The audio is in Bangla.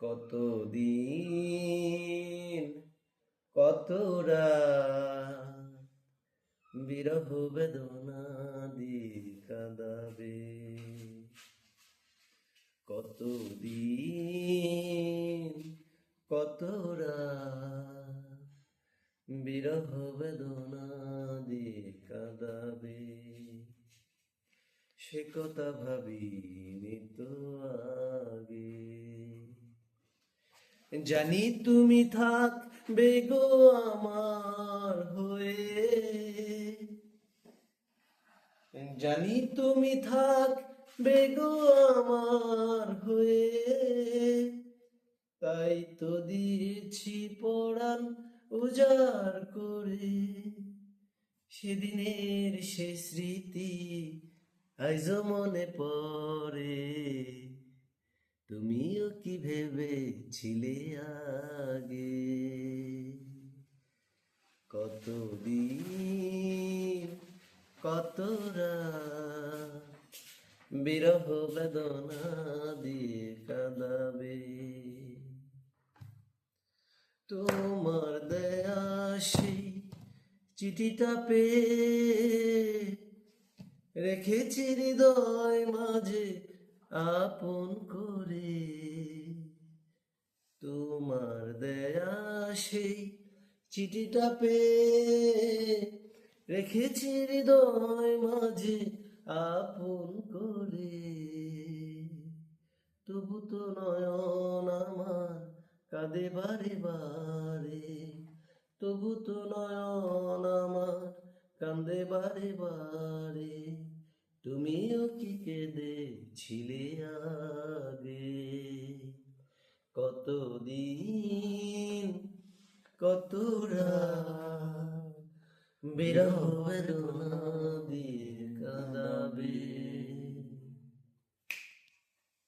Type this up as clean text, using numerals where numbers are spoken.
কতদিন কত রাত বিরহ বেদনা দিয়ে কাঁদাবে। কতদিন কত রাত বিরহ বেদনা দিয়ে কাঁদাবে। সে কথা ভাবিনি তো আগে। জানি তুমি থাকবে গো আমার হয়ে, জানি তুমি থাকবে গো আমার হয়ে, তাই তো দিয়েছি পরাণ উজাড় করে। সেদিনের সে স্মৃতি আজও মনে পড়ে। তুমিও কি ভেবেছিলে আগে? কতদিন কত রাত বিরহ বেদনা দিয়ে কাঁদাবে। তোমার দেয়া সেই চিঠিটা পেয়ে রেখেছি হৃদয় মাঝে আপন করে। তোমার দেয়া সেই চিঠিটা পেয়ে রেখেছি হৃদয় মাঝে আপন করে। তবু তো নয়ন আমার কাঁদে বারে বারে, তবু তো নয়ন আমার কাঁদে বারে বারে। তুমিও কি কেঁদেছিলে আগে? কতদিন কত রাত বিরহ বেদনা